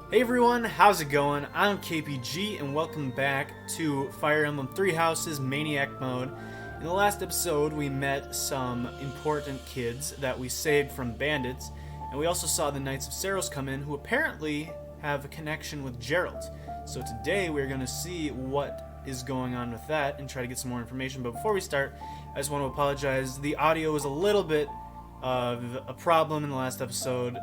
Hey everyone, how's it going? I'm KPG and welcome back to Fire Emblem Three Houses Maniac Mode. In the last episode we met some important kids that we saved from bandits, and we also saw the Knights of Seiros come in, who apparently have a connection with Jeralt. So today we're going to see what is going on with that and try to get some more information. But before we start, I just want to apologize. The audio was a little bit of a problem in the last episode,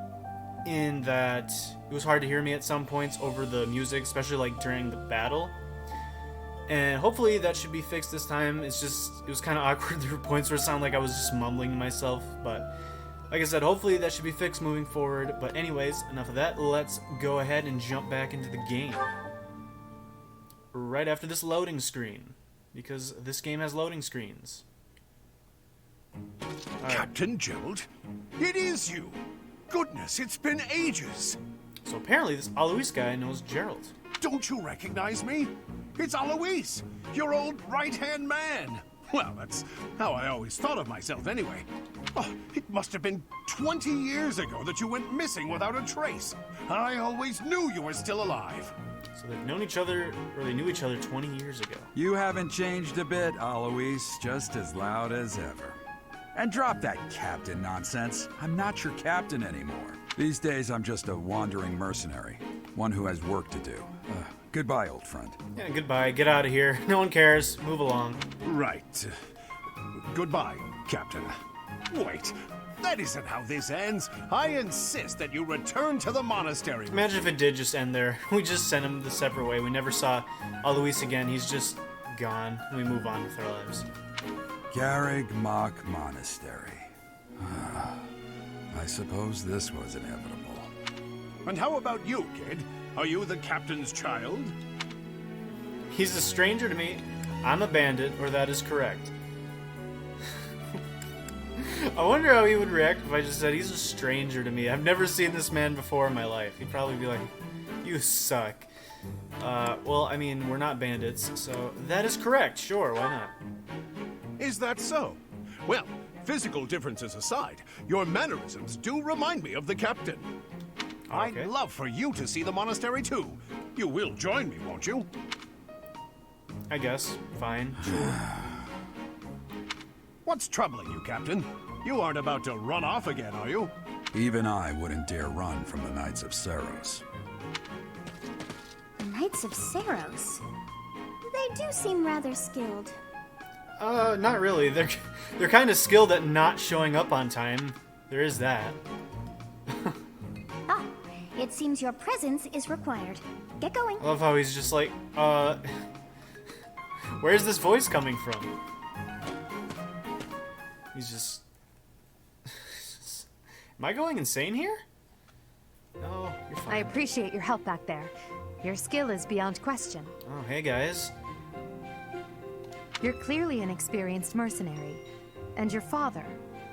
in that it was hard to hear me at some points over the music, especially like during the battle. And hopefully that should be fixed this time. It was kind of awkward. There were points where it sounded like I was just mumbling to myself, but like I said, hopefully that should be fixed moving forward. But anyways, enough of that. Let's go ahead and jump back into the game right after this loading screen, because this game has loading screens. Right. Captain Jeralt, it is you. Goodness, it's been ages. So apparently this Alois guy knows Jeralt. Don't you recognize me? It's Alois, your old right-hand man. Well, that's how I always thought of myself anyway. Oh, it must have been 20 years ago that you went missing without a trace. I always knew you were still alive. So they've known each other, or they knew each other 20 years ago. You haven't changed a bit, Alois. Just as loud as ever. And drop that captain nonsense. I'm not your captain anymore. These days, I'm just a wandering mercenary. One who has work to do. Goodbye, old friend. Yeah, goodbye. Get out of here. No one cares. Move along. Right. Goodbye, Captain. Wait, that isn't how this ends. I insist that you return to the monastery. Imagine if it did just end there. We just sent him the separate way. We never saw Alois again. He's just gone. We move on with our lives. Garreg Mach Monastery. I suppose this was inevitable. And how about you, kid? Are you the captain's child? He's a stranger to me. I'm a bandit, or that is correct. I wonder how he would react if I just said he's a stranger to me. I've never seen this man before in my life. He'd probably be like, you suck. Well, I mean, we're not bandits, so that is correct. Sure, why not? Is that so? Well, physical differences aside, your mannerisms do remind me of the captain. Okay. I'd love for you to see the monastery too. You will join me, won't you? I guess. Fine. Sure. What's troubling you, Captain? You aren't about to run off again, are you? Even I wouldn't dare run from the Knights of Seiros. The Knights of Seiros? They do seem rather skilled. Not really. They're kind of skilled at not showing up on time. There is that. Ah, it seems your presence is required. Get going. I love how he's just like, where's this voice coming from? He's just... Am I going insane here? No, you're fine. I appreciate your help back there. Your skill is beyond question. Oh, hey guys. You're clearly an experienced mercenary. And your father,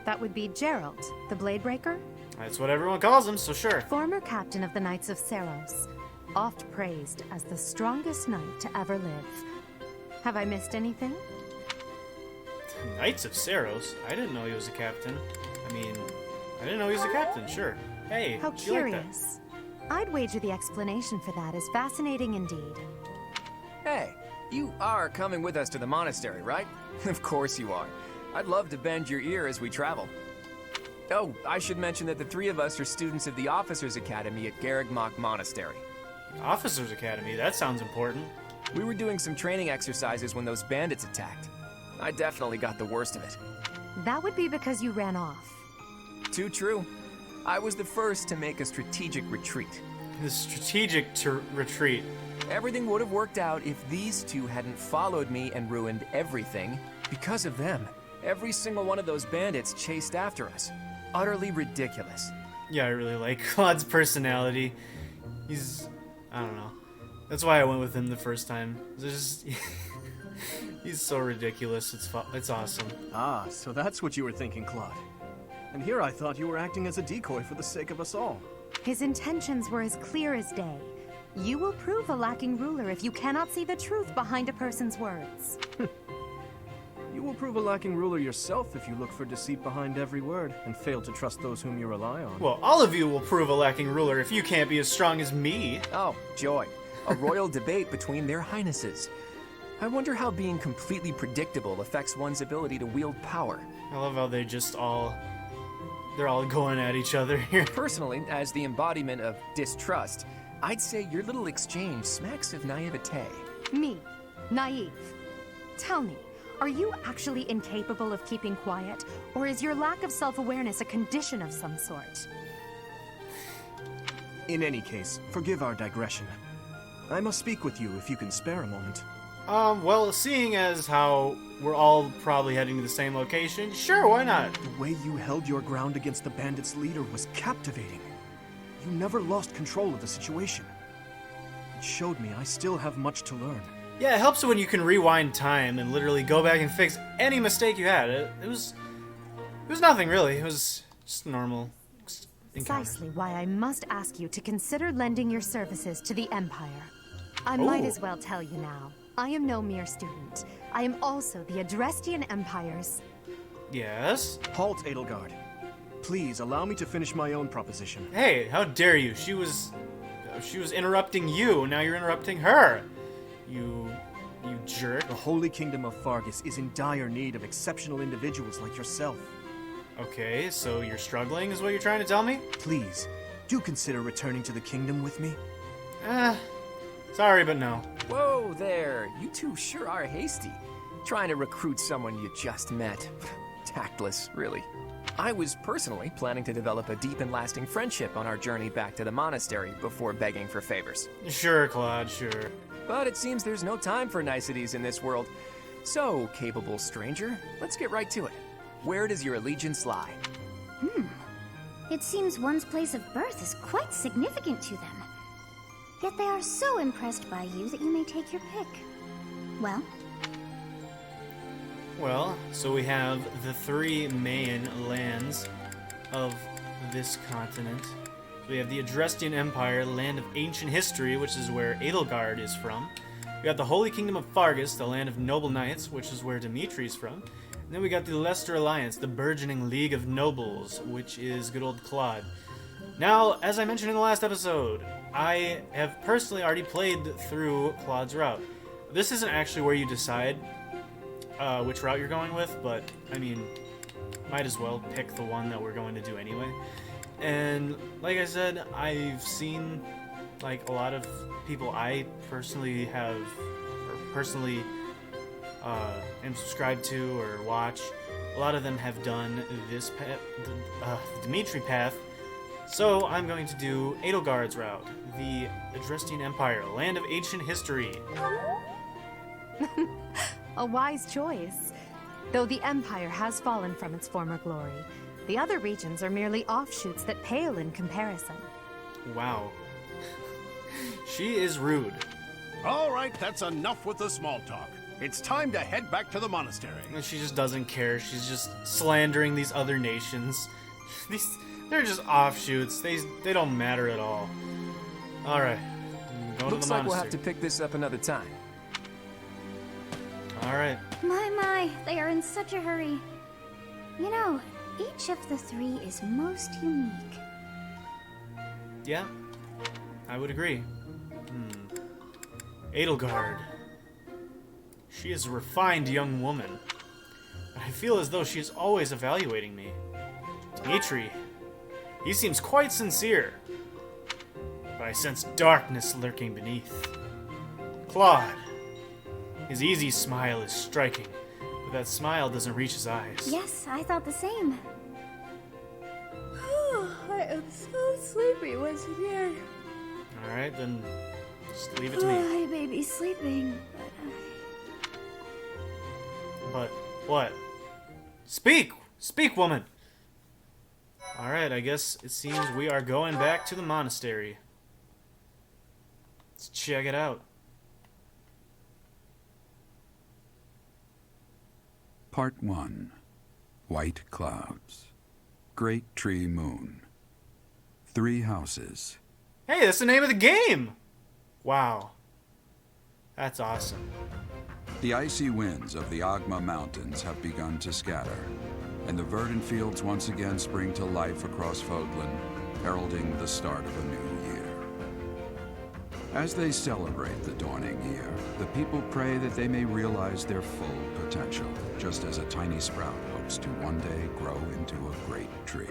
that would be Jeralt, the Bladebreaker? That's what everyone calls him, so sure. Former captain of the Knights of Seiros, oft praised as the strongest knight to ever live. Have I missed anything? Knights of Seiros? I didn't know he was a captain. I mean, I didn't know he was a captain, sure. Hey, How do you like that? curious. I'd wager the explanation for that is fascinating indeed. Hey, you are coming with us to the monastery, right? Of course you are. I'd love to bend your ear as we travel. Oh, I should mention that the three of us are students of the Officers' Academy at Garreg Mach Monastery. Officers Academy, that sounds important. We were doing some training exercises when those bandits attacked. I definitely got the worst of it. That would be because you ran off. Too true. I was the first to make a strategic retreat. The strategic retreat. Everything would have worked out if these two hadn't followed me and ruined everything. Because of them, every single one of those bandits chased after us. Utterly ridiculous. Yeah, I really like Claude's personality. He's... I don't know. That's why I went with him the first time. He's so ridiculous. It's awesome. Ah, so that's what you were thinking, Claude. And here I thought you were acting as a decoy for the sake of us all. His intentions were as clear as day. You will prove a lacking ruler if you cannot see the truth behind a person's words. You will prove a lacking ruler yourself if you look for deceit behind every word and fail to trust those whom you rely on. Well, all of you will prove a lacking ruler if you can't be as strong as me. Oh, joy. A royal debate between their highnesses. I wonder how being completely predictable affects one's ability to wield power. I love how they're all going at each other here. Personally, as the embodiment of distrust, I'd say your little exchange smacks of naivete. Me, naive. Tell me, are you actually incapable of keeping quiet, or is your lack of self-awareness a condition of some sort? In any case, forgive our digression. I must speak with you if you can spare a moment. Well, seeing as how we're all probably heading to the same location, sure, why not? The way you held your ground against the bandits' leader was captivating. You never lost control of the situation. It showed me I still have much to learn. Yeah, it helps when you can rewind time and literally go back and fix any mistake you had. It was nothing really. It was just normal encounter. Precisely why I must ask you to consider lending your services to the Empire. I might as well tell you now. I am no mere student. I am also the Adrestian Empire's... Yes? Halt, Edelgard. Please allow me to finish my own proposition. Hey, how dare you? She was interrupting you. Now you're interrupting her. You jerk. The Holy Kingdom of Fargus is in dire need of exceptional individuals like yourself. Okay, so you're struggling is what you're trying to tell me? Please, do consider returning to the kingdom with me. Sorry, but no. Whoa there, you two sure are hasty. Trying to recruit someone you just met. Tactless, really. I was personally planning to develop a deep and lasting friendship on our journey back to the monastery before begging for favors. Sure, Claude, sure. But it seems there's no time for niceties in this world. So, capable stranger, let's get right to it. Where does your allegiance lie? It seems one's place of birth is quite significant to them. Yet they are so impressed by you that you may take your pick. Well, so we have the three main lands of this continent. We have the Adrestian Empire, the land of ancient history, which is where Edelgard is from. We got the Holy Kingdom of Fargus, the land of noble knights, which is where Dimitri's from. And then we got the Leicester Alliance, the burgeoning League of Nobles, which is good old Claude. Now, as I mentioned in the last episode, I have personally already played through Claude's route. This isn't actually where you decide which route you're going with, but, I mean, might as well pick the one that we're going to do anyway. And, like I said, I've seen, like, a lot of people I personally have, or personally am subscribed to or watch. A lot of them have done this path, the Dimitri path. So I'm going to do Edelgard's route, the Adrestian Empire, land of ancient history. A wise choice. Though the Empire has fallen from its former glory, the other regions are merely offshoots that pale in comparison. Wow. She is rude. All right, that's enough with the small talk. It's time to head back to the monastery. And she just doesn't care. She's just slandering these other nations. They're just offshoots. They don't matter at all. All right. Looks like we'll have to pick this up another time. All right. My, they are in such a hurry. You know, each of the three is most unique. Yeah, I would agree. Edelgard. She is a refined young woman. But I feel as though she is always evaluating me. Dimitri. He seems quite sincere. But I sense darkness lurking beneath. Claude. His easy smile is striking, but that smile doesn't reach his eyes. Yes, I thought the same. I am so sleepy once again. Alright, then just leave it to me. I may be sleeping, But what? Speak! Speak, woman! Alright, I guess it seems we are going back to the monastery. Let's check it out. Part 1. White Clouds. Great Tree Moon. 3 houses. Hey, that's the name of the game! Wow. That's awesome. The icy winds of the Agma Mountains have begun to scatter, and the verdant fields once again spring to life across Fodlan, heralding the start of a new year. As they celebrate the dawning year, the people pray that they may realize their full potential, just as a tiny sprout hopes to one day grow into a great tree.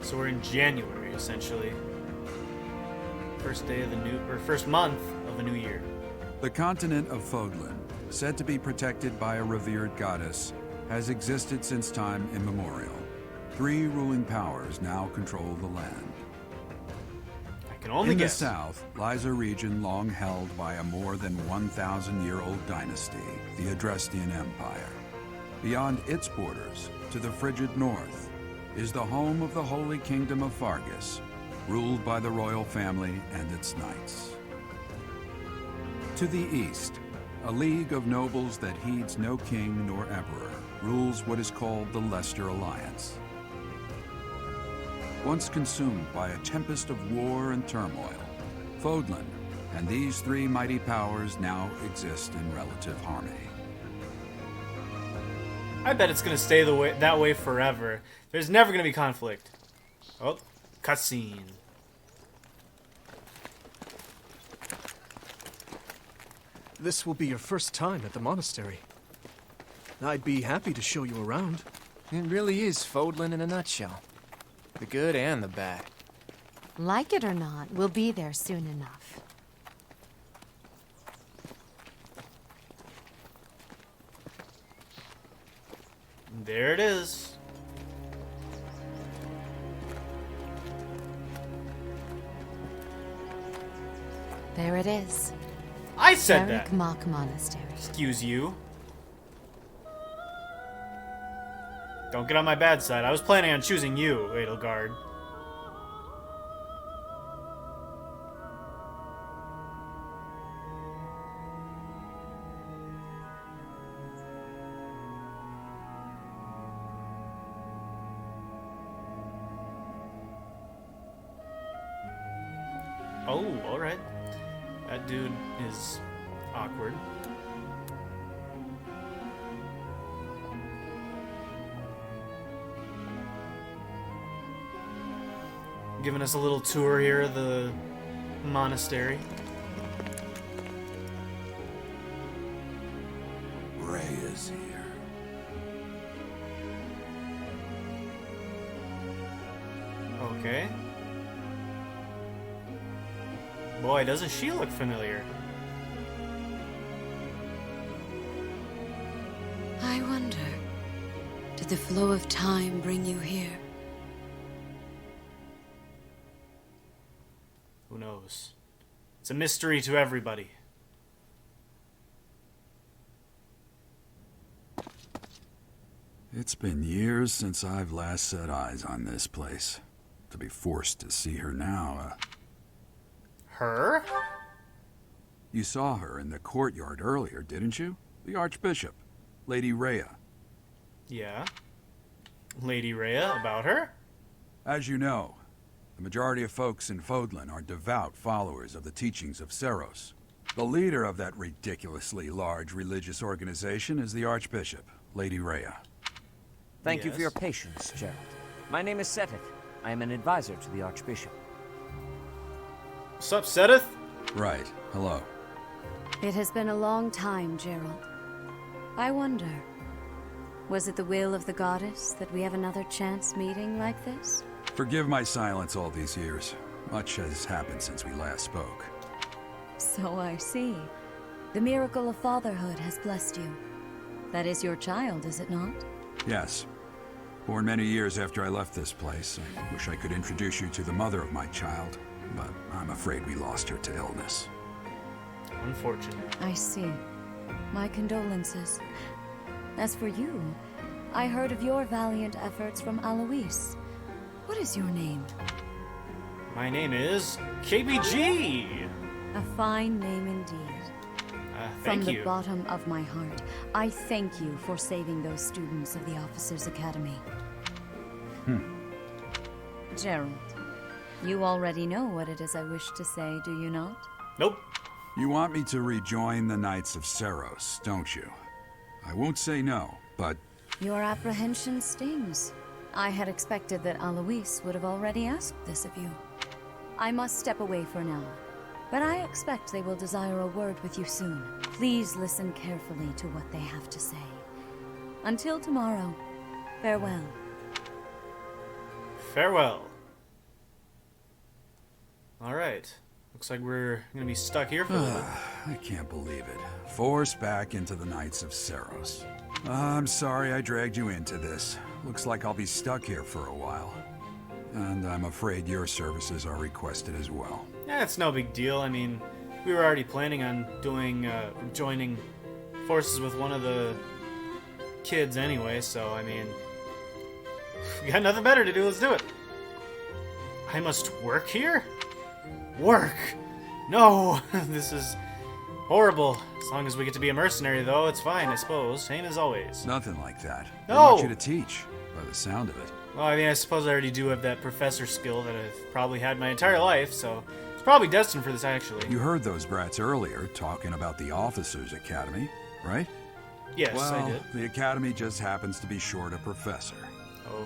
So we're in January, essentially. First day of the new, or first month of a new year. The continent of Fodlan, said to be protected by a revered goddess, has existed since time immemorial. 3 ruling powers now control the land. I can only In guess. the south lies a region long held by a more than 1,000-year-old dynasty, the Adrestian Empire. Beyond its borders, to the frigid north, is the home of the Holy Kingdom of Fargus, ruled by the royal family and its knights. To the east, a league of nobles that heeds no king nor emperor rules what is called the Leicester Alliance. Once consumed by a tempest of war and turmoil, Fodlan and these 3 mighty powers now exist in relative harmony. I bet it's gonna stay that way forever. There's never gonna be conflict. Oh, cutscene. This will be your first time at the monastery. I'd be happy to show you around. It really is Fodlan in a nutshell. The good and the bad. Like it or not, we'll be there soon enough. There it is. There it is. I said Garreg that. Mach Monastery. Excuse you. Don't get on my bad side. I was planning on choosing you, Edelgard. Oh, alright. That dude is awkward. Giving us a little tour here of the monastery. Rhea's here. Okay. Boy, doesn't she look familiar. I wonder, did the flow of time bring you here? Who knows? It's a mystery to everybody. It's been years since I've last set eyes on this place. To be forced to see her now, Her? You saw her in the courtyard earlier, didn't you? The Archbishop, Lady Rhea. Yeah. Lady Rhea, about her? As you know, the majority of folks in Fodlan are devout followers of the teachings of Seiros. The leader of that ridiculously large religious organization is the Archbishop, Lady Rhea. Thank you for Yes. your patience, Jeralt. My name is Seteth. I am an advisor to the Archbishop. Sup, Seteth? Right, hello. It has been a long time, Jeralt. I wonder, was it the will of the goddess that we have another chance meeting like this? Forgive my silence all these years. Much has happened since we last spoke. So I see. The miracle of fatherhood has blessed you. That is your child, is it not? Yes. Born many years after I left this place. I wish I could introduce you to the mother of my child, but I'm afraid we lost her to illness. Unfortunate. I see. My condolences. As for you, I heard of your valiant efforts from Alois. What is your name? My name is KBG! A fine name indeed. From Thank the you. bottom of my heart, I thank you for saving those students of the Officers' Academy. Geralt, you already know what it is I wish to say, do you not? Nope. You want me to rejoin the Knights of Seiros, don't you? I won't say no, but... Your apprehension stings. I had expected that Alois would have already asked this of you. I must step away for now, but I expect they will desire a word with you soon. Please listen carefully to what they have to say. Until tomorrow, farewell. Farewell. Alright. Looks like we're gonna be stuck here for a little bit. I can't believe it. Forced back into the Knights of Seiros. I'm sorry I dragged you into this. Looks like I'll be stuck here for a while. And I'm afraid your services are requested as well. Yeah, it's no big deal. I mean, we were already planning on joining forces with one of the kids anyway, so I mean, we got nothing better to do. Let's do it. I must work here? Work? No, this is horrible. As long as we get to be a mercenary, though, it's fine, I suppose. Same as always. Nothing like that. No! I want you to teach, by the sound of it. Well, I mean, I suppose I already do have that professor skill that I've probably had my entire life, so it's probably destined for this, actually. You heard those brats earlier talking about the Officers' Academy, right? Yes, well, I did. The Academy just happens to be short a professor.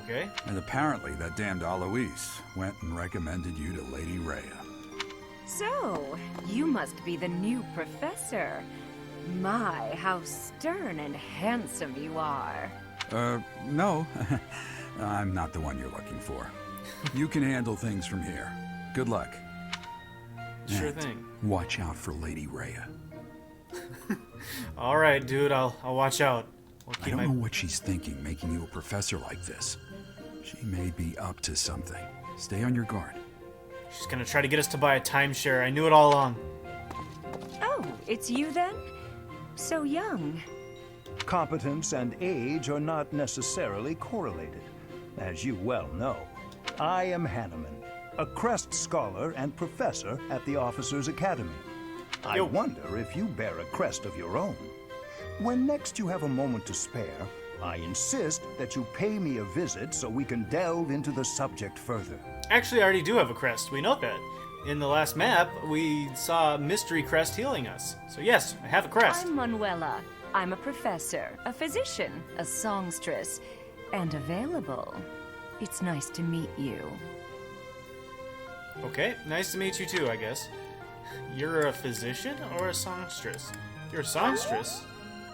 Okay. And apparently that damned Alois went and recommended you to Lady Rhea. So, you must be the new professor. My, how stern and handsome you are. No. I'm not the one you're looking for. You can handle things from here. Good luck. Sure And thing. watch out for Lady Rhea. All right, dude, I'll watch out. I don't know what she's thinking making you a professor like this. She may be up to something. Stay on your guard. She's gonna try to get us to buy a timeshare. I knew it all along. Oh, it's you then? So young. Competence and age are not necessarily correlated, as you well know. I am Hanneman, a Crest Scholar and Professor at the Officers' Academy. I wonder if you bear a crest of your own. When next you have a moment to spare, I insist that you pay me a visit so we can delve into the subject further. Actually, I already do have a crest. We know that. In the last map, we saw a mystery crest healing us. So yes, I have a crest. I'm Manuela. I'm a professor, a physician, a songstress, and available. It's nice to meet you. Okay, nice to meet you too, I guess. You're a physician or a songstress? You're a songstress.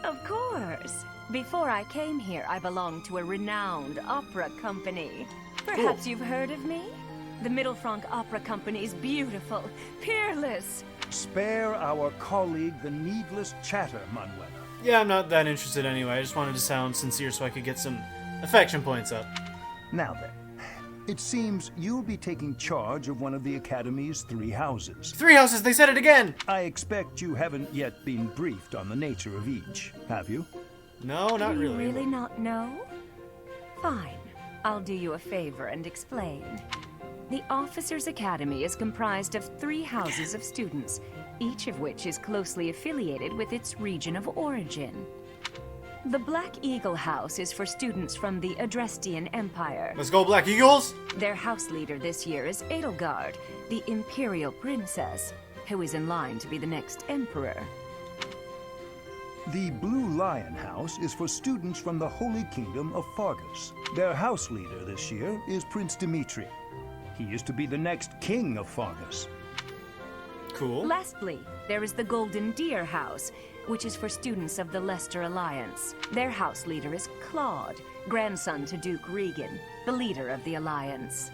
Of course. Before I came here, I belonged to a renowned opera company. Perhaps you've heard of me? The Middlefranc Opera Company is beautiful, peerless. Spare our colleague the needless chatter, Manuela. Yeah, I'm not that interested anyway. I just wanted to sound sincere so I could get some affection points up. Now then, it seems you'll be taking charge of one of the Academy's 3 houses. 3 houses, they said it again! I expect you haven't yet been briefed on the nature of each, have you? No, not Do you really. really not know? Fine. I'll do you a favor and explain. The Officers' Academy is comprised of 3 houses of students, each of which is closely affiliated with its region of origin. The Black Eagle House is for students from the Adrestian Empire. Let's go, Black Eagles! Their house leader this year is Edelgard, the Imperial Princess, who is in line to be the next Emperor. The Blue Lion House is for students from the Holy Kingdom of Fargus. Their house leader this year is Prince Dimitri. He is to be the next king of Fargus. Cool. Lastly, there is the Golden Deer House, which is for students of the Leicester Alliance. Their house leader is Claude, grandson to Duke Regan, the leader of the Alliance.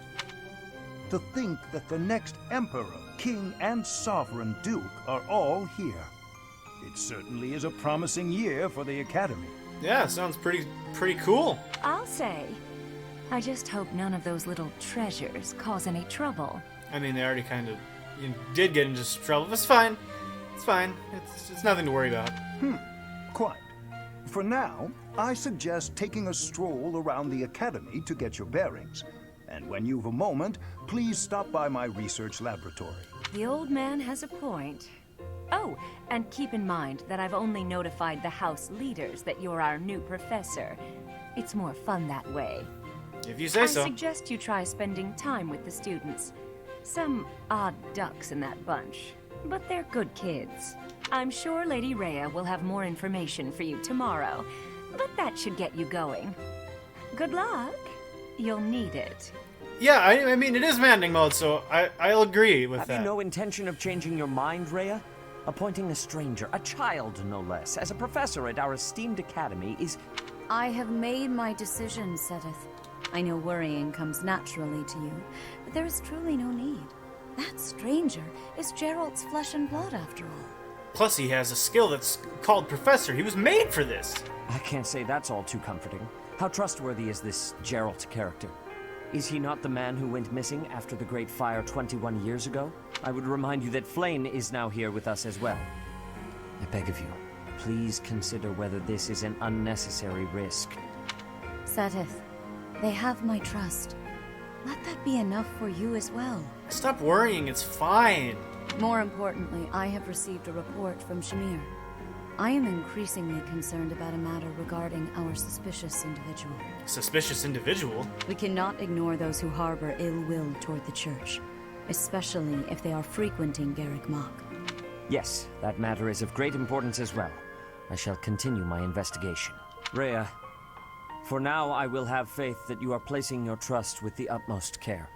To think that the next Emperor, King, and Sovereign Duke are all here. It certainly is a promising year for the Academy. Yeah, sounds pretty cool. I'll say. I just hope none of those little treasures cause any trouble. I mean, they already kind of did get into trouble. It's fine. It's fine. It's nothing to worry about. Quite. For now, I suggest taking a stroll around the Academy to get your bearings. And when you've a moment, please stop by my research laboratory. The old man has a point. Oh, and keep in mind that I've only notified the house leaders that you're our new professor. It's more fun that way. If you say so. I suggest you try spending time with the students. Some odd ducks in that bunch. but they're good kids. I'm sure Lady Rhea will have more information for you tomorrow, but that should get you going. Good luck. You'll need it. Yeah, I mean, it is maddening mode, so I'll agree with that. Have you no intention of changing your mind, Rhea? Appointing a stranger, a child no less, as a professor at our esteemed academy is... I have made my decision, Seteth. I know worrying comes naturally to you, but there is truly no need. That stranger is Jeralt's flesh and blood, after all. Plus, he has a skill that's called Professor. He was made for this. I can't say that's all too comforting. How trustworthy is this Jeralt character? Is he not the man who went missing after the Great Fire 21 years ago? I would remind you that Flame is now here with us as well. I beg of you, please consider whether this is an unnecessary risk. Seteth, they have my trust. Let that be enough for you as well. Stop worrying, it's fine. More importantly, I have received a report from Shamir. I am increasingly concerned about a matter regarding our suspicious individual. Suspicious individual? We cannot ignore those who harbor ill will toward the church, especially if they are frequenting Garreg Mach. Yes, that matter is of great importance as well. I shall continue my investigation. Rhea, for now I will have faith that you are placing your trust with the utmost care.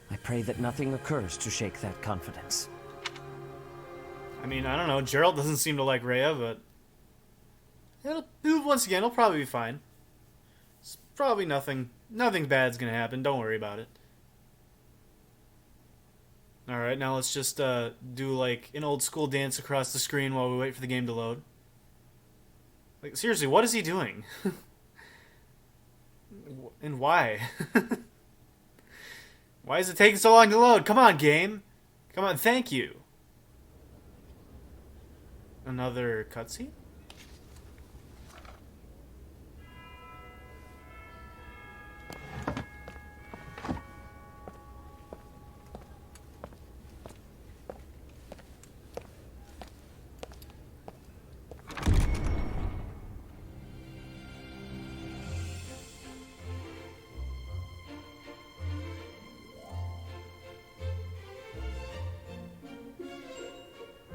I pray that nothing occurs to shake that confidence. I mean, I don't know. Jeralt doesn't seem to like Rhea, but once again, it'll probably be fine. It's probably nothing bad's gonna happen. Don't worry about it. Alright, now let's just do like an old school dance across the screen while we wait for the game to load. Like, seriously, what is he doing? And why? Why is it taking so long to load? Come on, game. Come on, thank you. Another cutscene?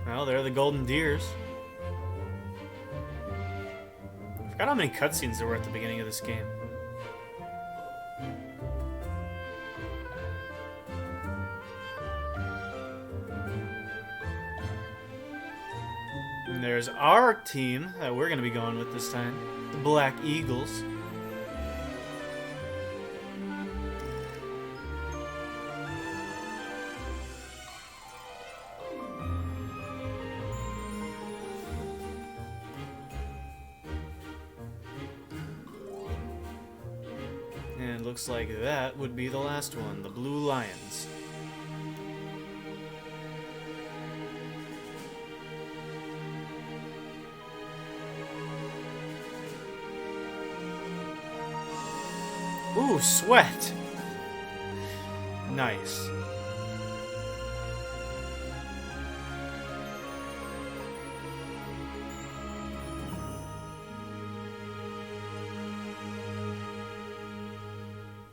Well, there are the golden deers. I forgot how many cutscenes there were at the beginning of this game. And there's our team that we're going to be going with this time. The Black Eagles. And looks like that would be the last one, the Blue Lions. Ooh, sweat! Nice.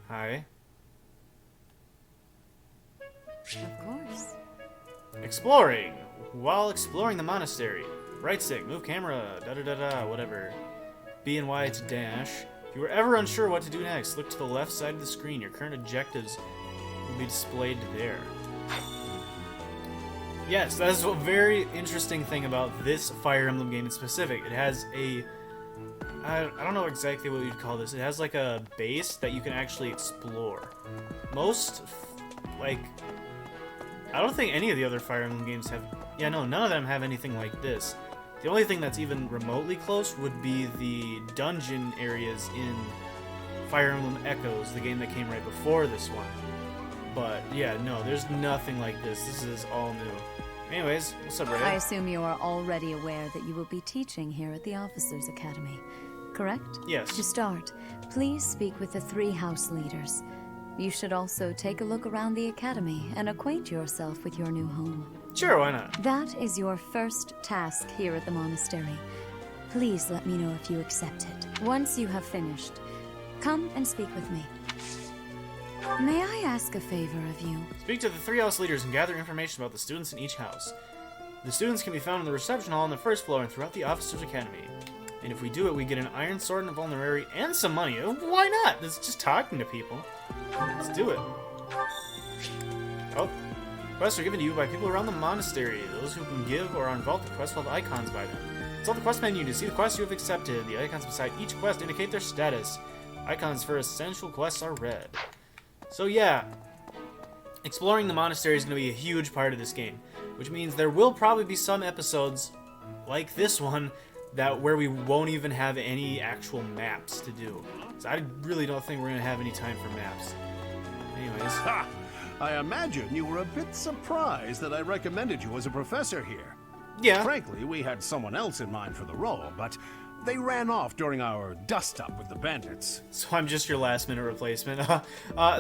Hi. Of course. Exploring! While exploring the monastery. Right stick, move camera, da-da-da-da, whatever. B and Y to dash. If you were ever unsure what to do next, look to the left side of the screen. Your current objectives will be displayed there. Yes, that is a very interesting thing about this Fire Emblem game in specific. It has a... I don't know exactly what you'd call this. It has like a base that you can actually explore. Most, like... I don't think any of the other Fire Emblem games have... Yeah, no, none of them have anything like this. The only thing that's even remotely close would be the dungeon areas in Fire Emblem Echoes, the game that came right before this one. But, yeah, no, there's nothing like this. This is all new. Anyways, what's up, Ray? I assume you are already aware that you will be teaching here at the Officers' Academy, correct? Yes. To start, please speak with the 3 house leaders. You should also take a look around the academy and acquaint yourself with your new home. Sure, why not? That is your first task here at the monastery. Please let me know if you accept it. Once you have finished, come and speak with me. May I ask a favor of you? Speak to the 3 house leaders and gather information about the students in each house. The students can be found in the reception hall on the 1st floor and throughout the Officers' Academy. And if we do it, we get an Iron Sword and a Vulnerary and some money. Why not? It's just talking to people. Let's do it. Oh. Quests are given to you by people around the monastery. Those who can give or are involved with quests will have icons by them. Consult the quest menu to see the quests you have accepted. The icons beside each quest indicate their status. Icons for essential quests are red. So yeah, exploring the monastery is going to be a huge part of this game, which means there will probably be some episodes like this one where we won't even have any actual maps to do. So I really don't think we're going to have any time for maps. Anyways. Ha! I imagine you were a bit surprised that I recommended you as a professor here. Yeah. Frankly, we had someone else in mind for the role, but they ran off during our dust-up with the bandits. So I'm just your last-minute replacement.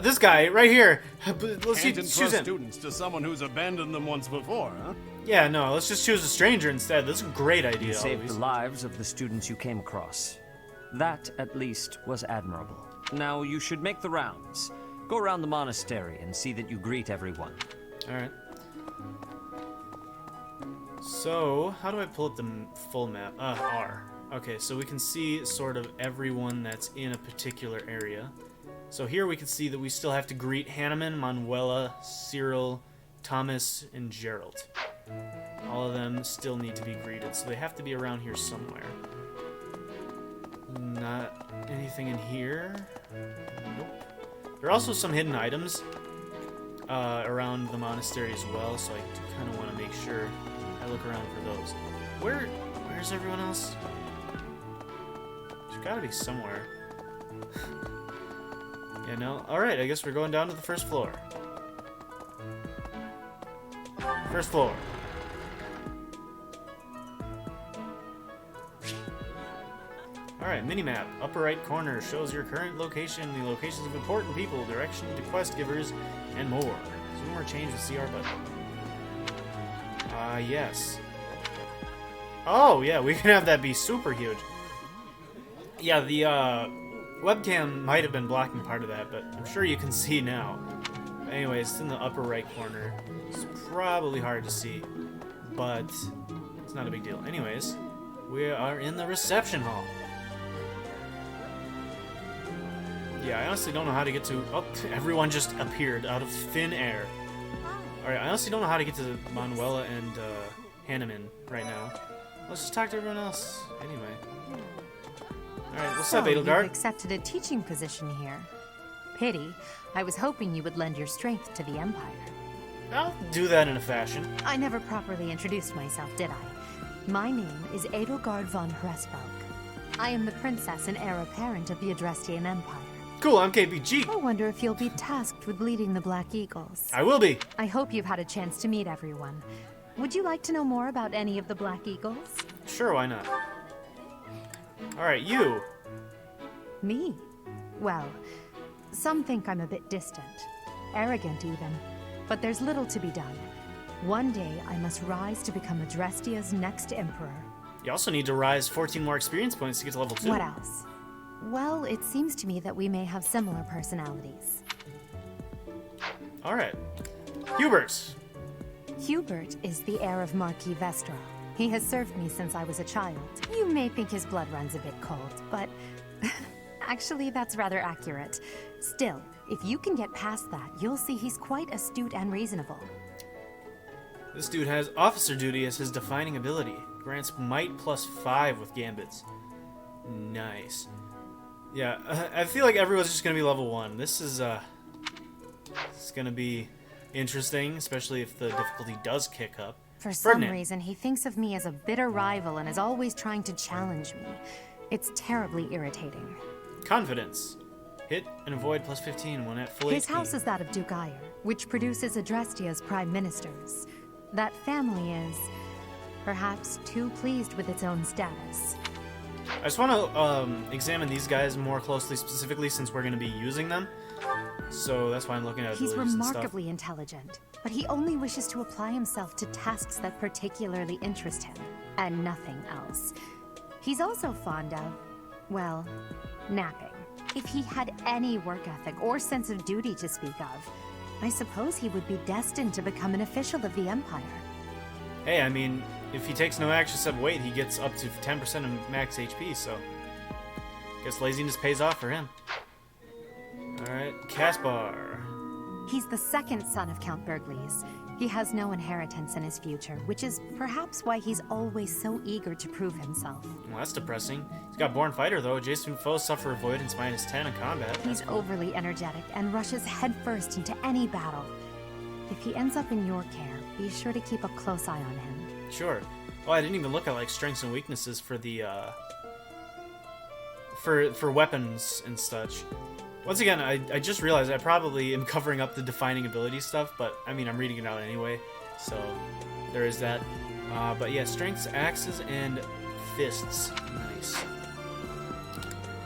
This guy, right here. Let's Can't choose entrust him. students to someone who's abandoned them once before, huh? Yeah, no, let's just choose a stranger instead. That's a great idea. You saved always. the lives of the students you came across. That, at least, was admirable. Now you should make the rounds. Go around the monastery and see that you greet everyone. Alright. So, how do I pull up the full map? R. Okay, so we can see sort of everyone that's in a particular area. So here we can see that we still have to greet Hanneman, Manuela, Cyril, Thomas, and Jeralt. All of them still need to be greeted, so they have to be around here somewhere. Not anything in here. Nope. There are also some hidden items around the monastery as well, so I do kind of want to make sure I look around for those. Where's everyone else? There's gotta be somewhere. Yeah, no? Alright, I guess we're going down to the 1st floor. 1st floor. Alright, minimap. Upper right corner shows your current location, the locations of important people, direction to quest givers, and more. Zoom or change the CR button. Yes. Oh, yeah, we can have that be super huge. Yeah, the webcam might have been blocking part of that, but I'm sure you can see now. Anyways, it's in the upper right corner. It's probably hard to see, but it's not a big deal. Anyways, we are in the reception hall. Yeah, I honestly don't know how to get to... Oh, everyone just appeared out of thin air. Alright, I honestly don't know how to get to Manuela and Hanneman right now. Let's just talk to everyone else. Anyway. Alright, what's up, Edelgard? You've accepted a teaching position here. Pity. I was hoping you would lend your strength to the Empire. I'll do that in a fashion. I never properly introduced myself, did I? My name is Edelgard von Hresvelk. I am the princess and heir apparent of the Adrestian Empire. Cool, I'm KPG. I wonder if you'll be tasked with leading the Black Eagles. I will be. I hope you've had a chance to meet everyone. Would you like to know more about any of the Black Eagles? Sure, why not? Alright, you. Me? Well, some think I'm a bit distant. Arrogant, even. But there's little to be done. One day, I must rise to become Adrestia's next emperor. You also need to rise 14 more experience points to get to level 2. What else? Well, it seems to me that we may have similar personalities. Alright. Hubert. Hubert is the heir of Marquis Vestra. He has served me since I was a child. You may think his blood runs a bit cold, but actually that's rather accurate. Still, if you can get past that, you'll see he's quite astute and reasonable. This dude has officer duty as his defining ability. Grants might +5 with gambits. Nice. Yeah, I feel like everyone's just gonna be level 1. This is it's gonna be interesting, especially if the difficulty does kick up. For some reason, he thinks of me as a bitter rival and is always trying to challenge me. It's terribly irritating. Confidence. Hit and avoid +15 when at full His HP. house is that of Duke Ayer, which produces Adrestia's prime ministers. That family is, perhaps, too pleased with its own status. I just want to examine these guys more closely, specifically since we're going to be using them. So that's why I'm looking at He's abilities and stuff. remarkably intelligent, but he only wishes to apply himself to tasks that particularly interest him, and nothing else. He's also fond of, well, napping. If he had any work ethic or sense of duty to speak of, I suppose he would be destined to become an official of the Empire. Hey, I mean, if he takes no action except wait, he gets up to 10% of max HP, so... guess laziness pays off for him. Alright, Caspar. He's the second son of Count Bergliez. He has no inheritance in his future, which is perhaps why he's always so eager to prove himself. Well, that's depressing. He's got Born Fighter, though. Adjacent foes suffer avoidance -10 in combat. He's overly energetic and rushes headfirst into any battle. If he ends up in your care, be sure to keep a close eye on him. Sure. Oh, I didn't even look at, like, strengths and weaknesses for the, for weapons and such. Once again, I just realized I probably am covering up the defining ability stuff, but, I mean, I'm reading it out anyway, so there is that. But yeah, strengths, axes, and fists. Nice.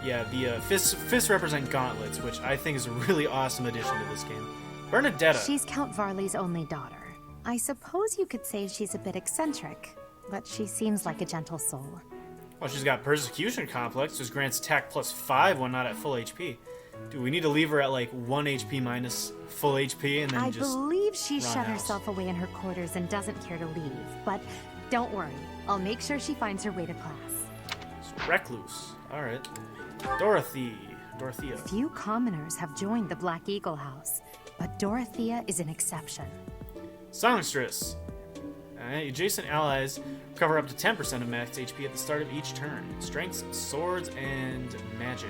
Yeah, the fists represent gauntlets, which I think is a really awesome addition to this game. Bernadetta. She's Count Varley's only daughter. I suppose you could say she's a bit eccentric, but she seems like a gentle soul. Well, she's got Persecution Complex, which grants attack +5 when not at full HP. Do we need to leave her at like 1 HP minus full HP and then I just believe she shut house? herself away in her quarters and doesn't care to leave, but don't worry. I'll make sure she finds her way to class. Recluse. Alright. Dorothea. Few commoners have joined the Black Eagle House, but Dorothea is an exception. Songstress. Adjacent allies recover up to 10% of max HP at the start of each turn. Strengths, swords, and magic.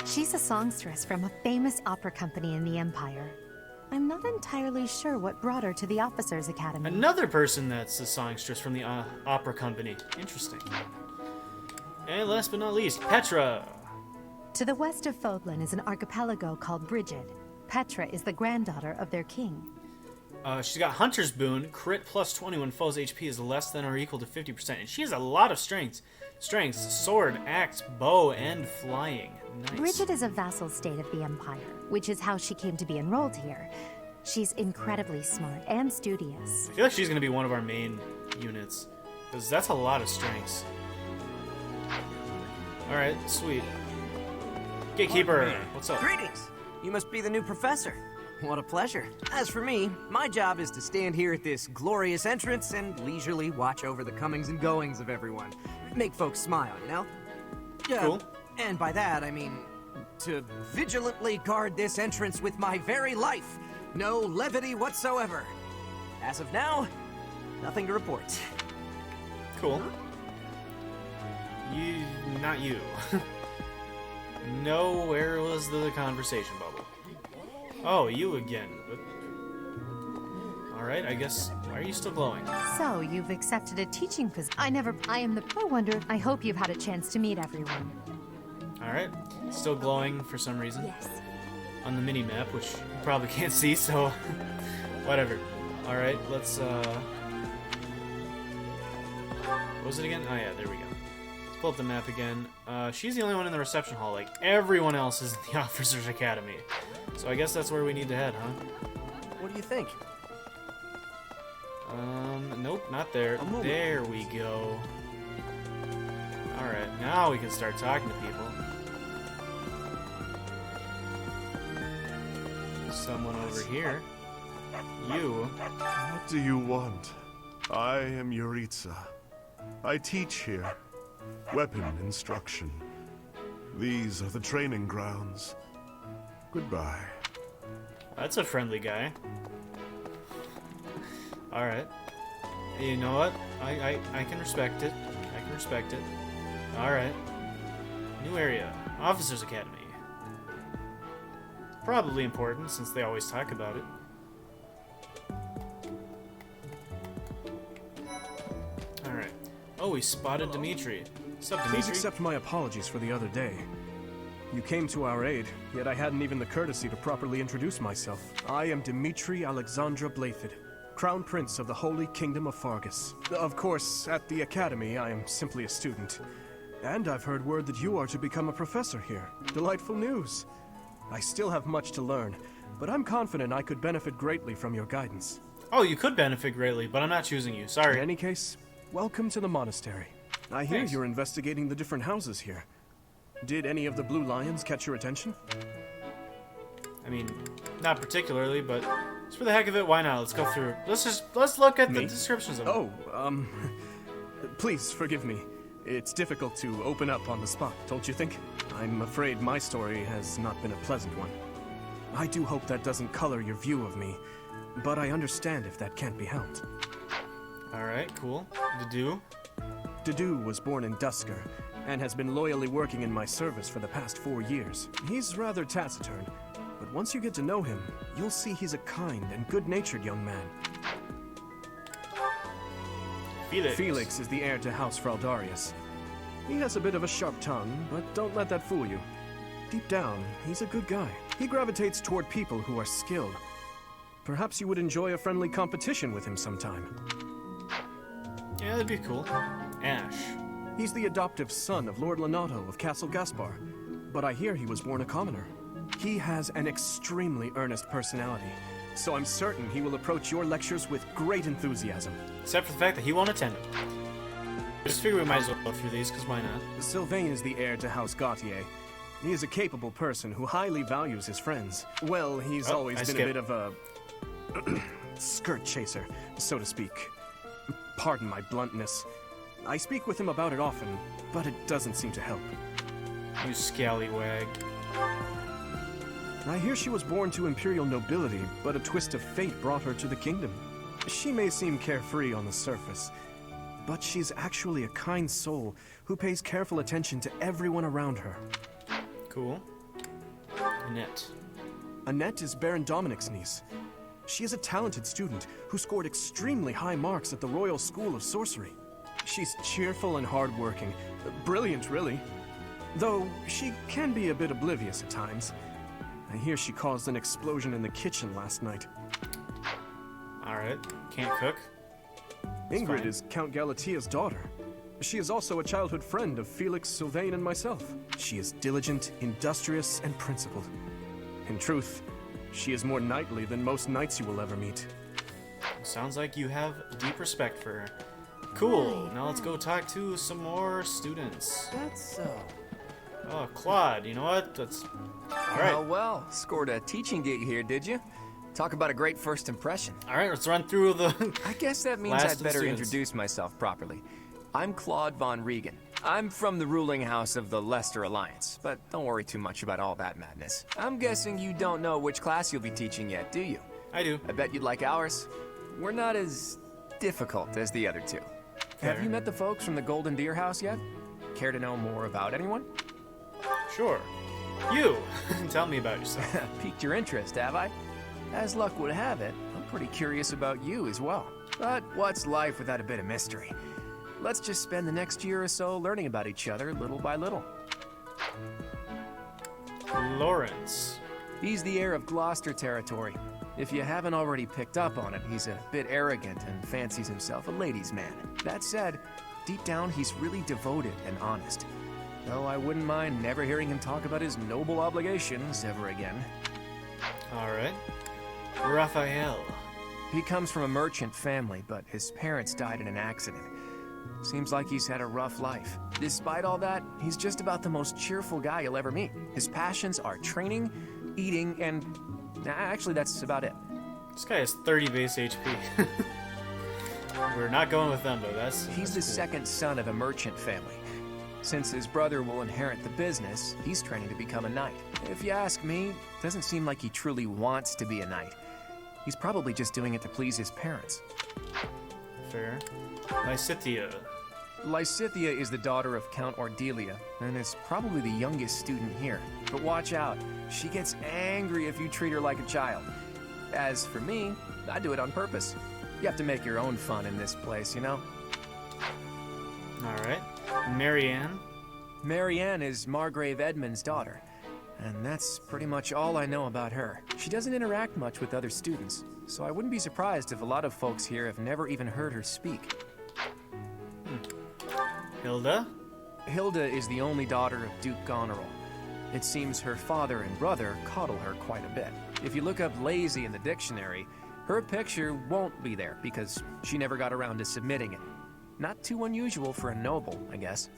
She's a songstress from a famous opera company in the Empire. I'm not entirely sure what brought her to the Officers' Academy. Another person that's a songstress from the opera company. Interesting. And last but not least, Petra. To the west of Fodlan is an archipelago called Brigid. Petra is the granddaughter of their king. She's got Hunter's Boon, crit +20 when foe's HP is less than or equal to 50%, and she has a lot of strengths. Strengths, sword, axe, bow, and flying. Nice. Brigid is a vassal state of the Empire, which is how she came to be enrolled here. She's incredibly smart and studious. I feel like she's going to be one of our main units, because that's a lot of strengths. Alright, sweet. Gatekeeper, what's up? Greetings! You must be the new professor. What a pleasure. As for me, my job is to stand here at this glorious entrance and leisurely watch over the comings and goings of everyone. Make folks smile, you know? Cool. And by that, I mean to vigilantly guard this entrance with my very life. No levity whatsoever. As of now, nothing to report. Cool. Not you. No, where was the conversation bubble? Oh, you again. Alright, I guess, why are you still glowing? So, you've accepted a teaching position. I wonder, I hope you've had a chance to meet everyone. Alright, still glowing for some reason. Yes. On the mini-map, which you probably can't see, so whatever. Alright, let's, what was it again? Oh yeah, there we go. Let's pull up the map again. She's the only one in the reception hall, like everyone else is in the Officers' Academy. So I guess that's where we need to head, huh? What do you think? Nope, not there. There we go. Alright, now we can start talking to people. Someone over here. You. What do you want? I am Yuritsa. I teach here. Weapon instruction. These are the training grounds. Goodbye. That's a friendly guy. Alright. You know what? I can respect it. I can respect it. Alright. New area. Officers' Academy. Probably important, since they always talk about it. Alright. Oh, we spotted Dimitri. What's up, Dimitri? Please accept my apologies for the other day. You came to our aid, yet I hadn't even the courtesy to properly introduce myself. I am Dimitri Alexandra Blathid, Crown Prince of the Holy Kingdom of Fargus. Of course, at the Academy, I am simply a student. And I've heard word that you are to become a professor here. Delightful news. I still have much to learn, but I'm confident I could benefit greatly from your guidance. Oh, you could benefit greatly, but I'm not choosing you. Sorry. In any case, welcome to the monastery. I hear you're investigating the different houses here. Did any of the blue lions catch your attention? I mean, not particularly, but just for the heck of it, why not? Let's go through. Let's look at the descriptions of them. Oh, please forgive me. It's difficult to open up on the spot, don't you think? I'm afraid my story has not been a pleasant one. I do hope that doesn't color your view of me, but I understand if that can't be helped. Alright, cool. Dedu? Dedu was born in Dusker, and has been loyally working in my service for the past 4 years. He's rather taciturn, but once you get to know him, you'll see he's a kind and good-natured young man. Felix is the heir to House Fraldarius. He has a bit of a sharp tongue, but don't let that fool you. Deep down, he's a good guy. He gravitates toward people who are skilled. Perhaps you would enjoy a friendly competition with him sometime. Yeah, that'd be cool. Ash. He's the adoptive son of Lord Lonato of Castle Gaspar, but I hear he was born a commoner. He has an extremely earnest personality, so I'm certain he will approach your lectures with great enthusiasm. Except for the fact that he won't attend it. I just figure we might as well go through these, because why not? Sylvain is the heir to House Gautier. He is a capable person who highly values his friends. Well, he's always been a bit of a skirt chaser, so to speak. Pardon my bluntness. I speak with him about it often, but it doesn't seem to help. You scallywag. I hear she was born to imperial nobility, but a twist of fate brought her to the kingdom. She may seem carefree on the surface, but she's actually a kind soul who pays careful attention to everyone around her. Cool. Annette. Annette is Baron Dominic's niece. She is a talented student who scored extremely high marks at the Royal School of Sorcery. She's cheerful and hardworking. Brilliant, really. Though she can be a bit oblivious at times. I hear she caused an explosion in the kitchen last night. Alright. Can't cook? Ingrid is Count Galatia's daughter. She is also a childhood friend of Felix, Sylvain, and myself. She is diligent, industrious, and principled. In truth, she is more knightly than most knights you will ever meet. Sounds like you have deep respect for her. Cool. Now let's go talk to some more students. That's so. Oh, Claude, you know what? That's... Alright. Well, scored a teaching gig here, did you? Talk about a great first impression. Alright, let's run through the... I guess that means I'd better introduce myself properly. I'm Claude von Regan. I'm from the ruling house of the Leicester Alliance, but don't worry too much about all that madness. I'm guessing you don't know which class you'll be teaching yet, do you? I do. I bet you'd like ours. We're not as difficult as the other two. Have you met the folks from the Golden Deer House yet? Care to know more about anyone? Sure. You! Tell me about yourself. Piqued your interest, have I? As luck would have it, I'm pretty curious about you as well. But what's life without a bit of mystery? Let's just spend the next year or so learning about each other little by little. Lawrence. He's the heir of Gloucester territory. If you haven't already picked up on it, he's a bit arrogant and fancies himself a ladies' man. That said, deep down he's really devoted and honest. Though I wouldn't mind never hearing him talk about his noble obligations ever again. Alright. Raphael. He comes from a merchant family, but his parents died in an accident. Seems like he's had a rough life. Despite all that, he's just about the most cheerful guy you'll ever meet. His passions are training, eating, and... actually, that's about it. This guy has 30 base HP. We're not going with them, though. He's the second son of a merchant family. Since his brother will inherit the business, he's training to become a knight. If you ask me, it doesn't seem like he truly wants to be a knight. He's probably just doing it to please his parents. Fair. Lysithea. Lysithea is the daughter of Count Ordelia, and is probably the youngest student here. But watch out, she gets angry if you treat her like a child. As for me, I do it on purpose. You have to make your own fun in this place, you know? Alright. Marianne. Marianne is Margrave Edmund's daughter, and that's pretty much all I know about her. She doesn't interact much with other students, so I wouldn't be surprised if a lot of folks here have never even heard her speak. Hilda? Hilda is the only daughter of Duke Goneril. It seems her father and brother coddle her quite a bit. If you look up lazy in the dictionary, her picture won't be there because she never got around to submitting it. Not too unusual for a noble, I guess.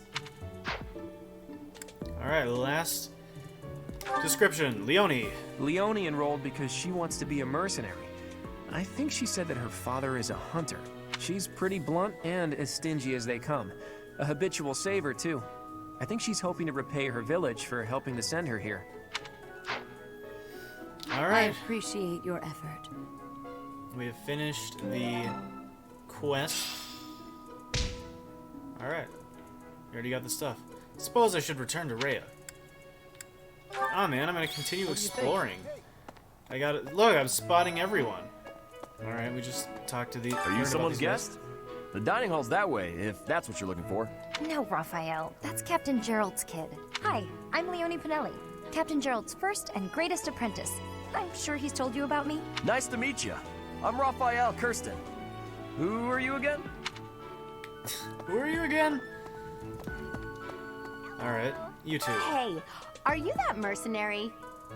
Alright, last description. Leonie. Leonie enrolled because she wants to be a mercenary. I think she said that her father is a hunter. She's pretty blunt and as stingy as they come. A habitual saver, too. I think she's hoping to repay her village for helping to send her here. I Alright. appreciate your effort. We have finished the quest. Alright. We already got the stuff. Suppose I should return to Rhea. Ah, man, I'm gonna continue exploring. I got it. Look, I'm spotting everyone. Alright, we just talked to the. Are you someone's guest? The dining hall's that way, if that's what you're looking for. No, Raphael. That's Captain Jeralt's kid. Hi, I'm Leonie Pinelli, Captain Jeralt's first and greatest apprentice. I'm sure he's told you about me. Nice to meet you. I'm Raphael Kirsten. Who are you again? Who are you again? Alright, you two. Hey, are you that mercenary?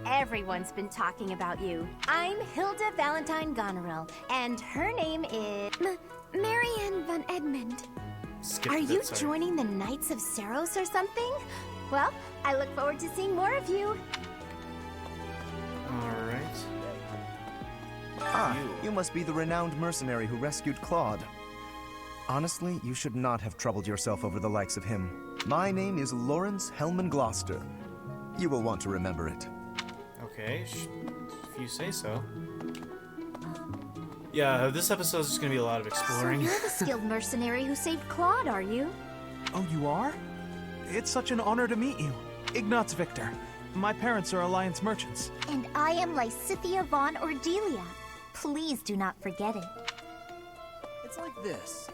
Everyone's been talking about you. I'm Hilda Valentine Goneril, and her name is... Marianne von Edmund. Skip Are a bit, you sorry. joining the Knights of Seiros or something? Well, I look forward to seeing more of you. Alright. Ah, you must be the renowned mercenary who rescued Claude. Honestly, you should not have troubled yourself over the likes of him. My name is Lawrence Hellman Gloucester. You will want to remember it. Okay, if you say so. Yeah, this episode is just gonna be a lot of exploring. So you're the skilled mercenary who saved Claude, are you? Oh, you are? It's such an honor to meet you. Ignatz Victor. My parents are Alliance merchants. And I am Lysithia von Ordelia. Please do not forget it. It's like this.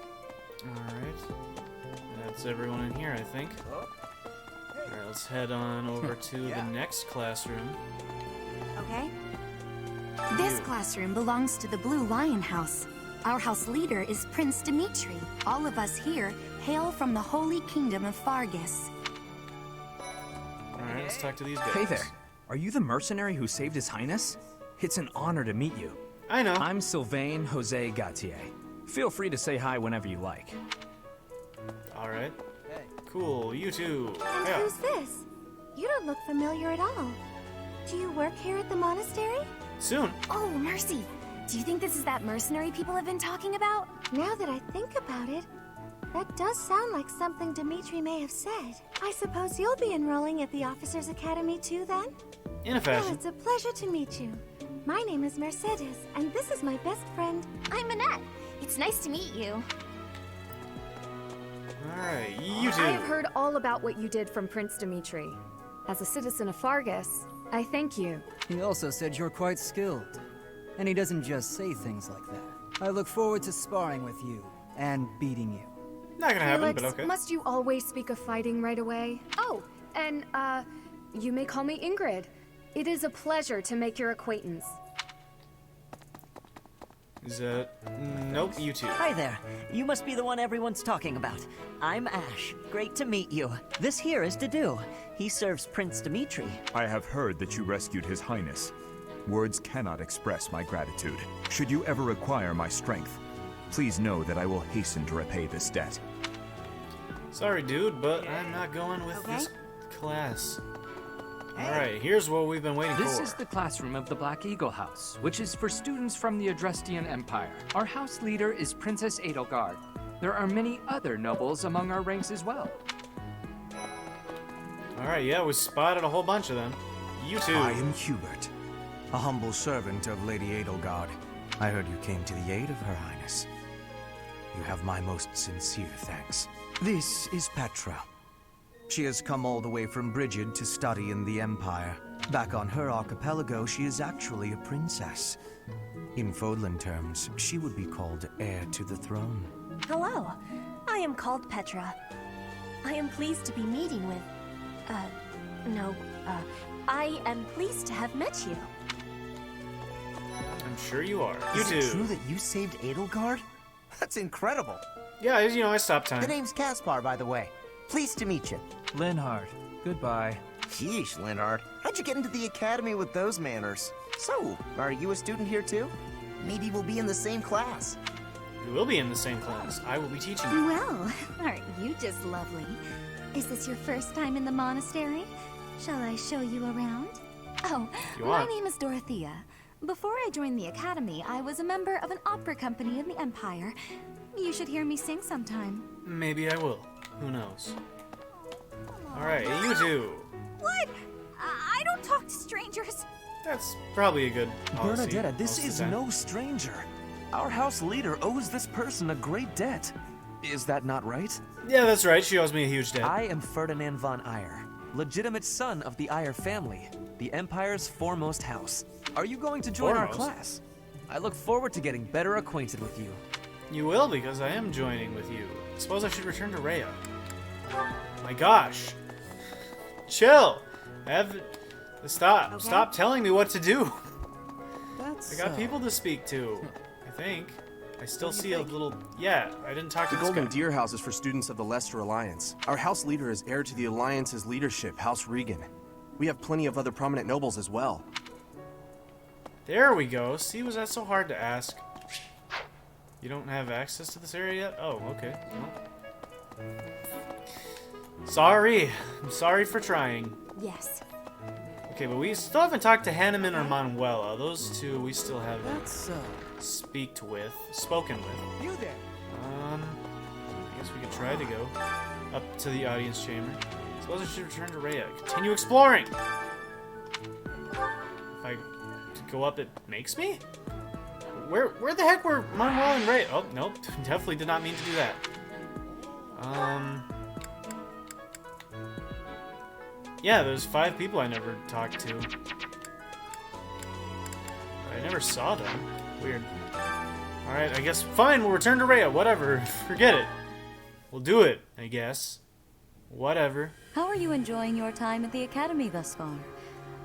Alright. That's everyone in here, I think. Alright, let's head on over to the next classroom. Okay. This classroom belongs to the Blue Lion House. Our house leader is Prince Dimitri. All of us here hail from the Holy Kingdom of Fargus. Alright, let's talk to these guys. Hey there. Are you the mercenary who saved His Highness? It's an honor to meet you. I know. I'm Sylvain Jose Gautier. Feel free to say hi whenever you like. Alright. Cool, you two. And who's this? You don't look familiar at all. Do you work here at the monastery? Soon. Oh, mercy. Do you think this is that mercenary people have been talking about? Now that I think about it, that does sound like something Dimitri may have said. I suppose you'll be enrolling at the Officers' Academy too, then? In a fashion. Well, it's a pleasure to meet you. My name is Mercedes, and this is my best friend. I'm Annette. It's nice to meet you. Alright, you two. I have heard all about what you did from Prince Dimitri. As a citizen of Fargus, I thank you. He also said you're quite skilled. And he doesn't just say things like that. I look forward to sparring with you and beating you. Not gonna happen, Felix, but okay. must you always speak of fighting right away? Oh, and, you may call me Ingrid. It is a pleasure to make your acquaintance. Is that... Nope, you two. Hi there. You must be the one everyone's talking about. I'm Ash. Great to meet you. This here is Dedu. He serves Prince Dimitri. I have heard that you rescued His Highness. Words cannot express my gratitude. Should you ever require my strength, please know that I will hasten to repay this debt. Sorry, dude, but I'm not going with this class. Alright, here's what we've been waiting This for. is the classroom of the Black Eagle House, which is for students from the Adrestian Empire. Our house leader is Princess Edelgard. There are many other nobles among our ranks as well. Alright, yeah, we spotted a whole bunch of them. You two. I am Hubert, a humble servant of Lady Edelgard. I heard you came to the aid of Her Highness. You have my most sincere thanks. This is Petra. She has come all the way from Brigid to study in the Empire. Back on her archipelago, she is actually a princess. In Fodlan terms, she would be called heir to the throne. Hello. I am called Petra. I am pleased to be meeting with... I am pleased to have met you. I'm sure you are. You Is two. it true that you saved Edelgard? That's incredible. Yeah, you know, I stopped time. The name's Caspar, by the way. Pleased to meet you. Linhard, goodbye. Sheesh, Linhard. How'd you get into the academy with those manners? So, are you a student here too? Maybe we'll be in the same class. We will be in the same class. I will be teaching you. Well, aren't you just lovely? Is this your first time in the monastery? Shall I show you around? Oh, my name is Dorothea. Before I joined the Academy, I was a member of an opera company in the Empire. You should hear me sing sometime. Maybe I will. Who knows? Alright, you two. What? I don't talk to strangers. That's probably a good policy. Bernadetta, this most of is the time. no stranger. Our house leader owes this person a great debt. Is that not right? Yeah, that's right. She owes me a huge debt. I am Ferdinand von Eyre, legitimate son of the Eyre family, the Empire's foremost house. Are you going to join our class? I look forward to getting better acquainted with you. You will, because I am joining with you. Suppose I should return to Rhea. My gosh. Chill. Stop. Okay. Stop telling me what to do. That's, I got people to speak to. I think. I still What do see you a think? little... Yeah, I didn't talk to The this Golden guy. Deer House is for students of the Leicester Alliance. Our house leader is heir to the Alliance's leadership, House Regan. We have plenty of other prominent nobles as well. There we go. See, was that so hard to ask? You don't have access to this area yet? Oh, okay. Well. Sorry. I'm sorry for trying. Yes. Okay, but we still haven't talked to Hanneman or Manuela. Those two we still haven't spoken with. You there? I guess we could try to go up to the audience chamber. Suppose I should return to Rhea. Continue exploring! If I go up, it makes me? Where the heck were Manuela and Rhea? Oh, nope. Definitely did not mean to do that. Yeah, there's 5 people I never talked to. I never saw them. Weird. Alright, I guess fine, we'll return to Rhea. Whatever. Forget it. We'll do it, I guess. Whatever. How are you enjoying your time at the Academy thus far?